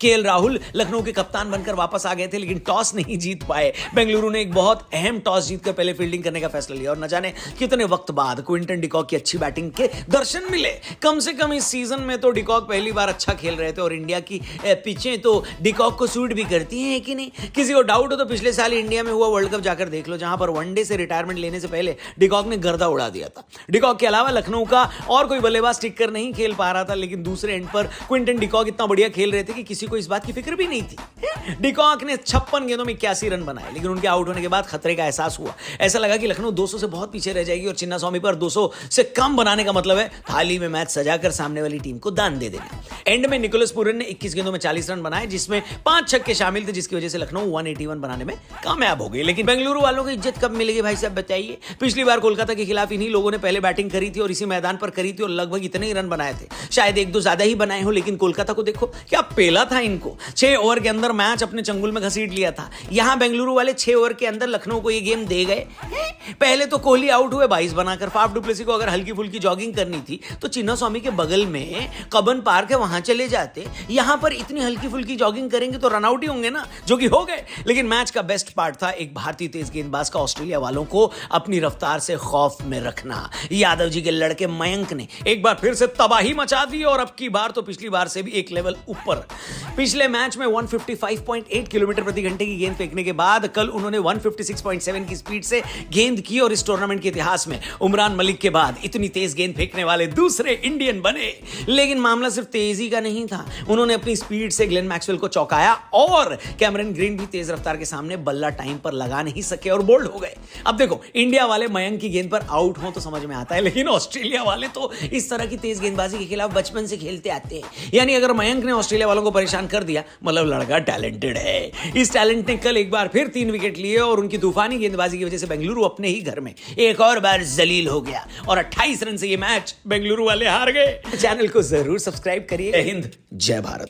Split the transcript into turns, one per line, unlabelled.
KL Rahul Lucknow के कप्तान बनकर वापस आ गए थे, लेकिन टॉस नहीं जीत पाए। बेंगलुरु ने एक बहुत अहम टॉस जीतकर पहले फील्डिंग करने का फैसला लिया और न जाने कितने वक्त बाद क्विंटन डिकॉक की अच्छी बैटिंग के दर्शन मिले। कम से कम इस सीजन में तो डिकॉक पहली बार अच्छा खेल रहे थे और इंडिया की पिचें तो डिकॉक को सूट भी करती हैं कि नहीं। किसी को डाउट हो तो पिछले साल इंडिया में हुआ वर्ल्ड कप जाकर देख लो, जहां पर वनडे से रिटायरमेंट लेने से पहले डिकॉक ने गर्दा उड़ा दिया था। डिकॉक के अलावा लखनऊ का और कोई बल्लेबाज टिक कर नहीं खेल पा रहा था, लेकिन दूसरे एंड पर क्विंटन डिकॉक इतना बढ़िया खेल रहे थे कि किसी को इस बात की फिक्र भी नहीं थी। डिकॉक ने 56 गेंदों में 81 रन बनाए, लेकिन उनके आउट होने के बाद खतरे का एहसास हुआ। ऐसा लगा कि लखनऊ 200 से बहुत पीछे रह जाएगी और चिन्नास्वामी पर 200 से कम बनाने का मतलब है थाली में मैच सजाकर सामने वाली टीम को दान दे देना। एंड में निकोलस पूरन ने 21 गेंदों में 40 रन बनाए, जिसमें 5 छक्के शामिल थे, जिसकी वजह से लखनऊ 181 बनाने में कामयाब हो गई। लेकिन बेंगलुरु वालों की इज्जत कब मिलेगी भाई साहब, बताइए। पिछली बार कोलकाता के खिलाफ इन्हीं लोगों ने पहले बैटिंग करी थी और इसी मैदान पर करी थी और लगभग इतने ही रन बनाए थे, शायद 1-2 ज्यादा ही बनाए हो। लेकिन कोलकाता को देखो क्या पेला था इनको, 6 ओवर के अंदर मैच अपने चंगुल में घसीट लिया था। यहां बेंगलुरु वाले 6 ओवर के अंदर लखनऊ को ये गेम दे गए। पहले तो कोहली आउट हुए 22 बनाकर। फाफ डुप्लेसी को अगर हल्की फुल्की जॉगिंग करनी थी तो चिन्नास्वामी के बगल में कबन पार्क है, वहां चले जाते। यहां पर इतनी हल्की फुल्की जॉगिंग करेंगे तो रन आउट ही होंगे ना, जो कि हो गए। लेकिन मैच का बेस्ट पार्ट था एक भारतीय तेज गेंदबाज का ऑस्ट्रेलिया वालों को अपनी रफ्तार से खौफ में रखना। यादव जी के लड़के मयंक ने एक बार फिर से तबाही मचा दी और अब की बार तो पिछली बार से भी एक लेवल ऊपर। पिछले मैच में 155.8 किलोमीटर प्रति घंटे की गेंद फेंकने के बाद कल उन्होंने 156.7 की स्पीड से गेंद की और इस टूर्नामेंट के इतिहास में उमरान मलिक के बाद इतनी तेज गेंद फेंकने वाले दूसरे इंडियन बने। लेकिन मामला सिर्फ तेजी का नहीं था, उन्होंने अपनी स्पीड से ग्लेन मैक्सवेल को चौंकाया और कैमरन ग्रीन भी तेज रफ्तार के सामने बल्ला टाइम पर लगा नहीं सके और बोल्ड हो गए। अब देखो, इंडिया वाले मयंक की गेंद पर आउट हो तो समझ में आता है, लेकिन ऑस्ट्रेलिया वाले तो इस तरह की तेज गेंदबाजी के खिलाफ बचपन से खेलते आते हैं। यानी अगर मयंक ने ऑस्ट्रेलिया वालों को परेशान कर दिया, मतलब लड़का टैलेंटेड है। इस टैलेंट ने कल एक बार फिर 3 विकेट लिए और उनकी तूफानी गेंदबाजी की वजह से बेंगलुरु अपने ही घर में एक और बार जलील हो गया और 28 रन से ये मैच बेंगलुरु वाले हार गए। चैनल को जरूर सब्सक्राइब करिए। जय हिंद, जय भारत।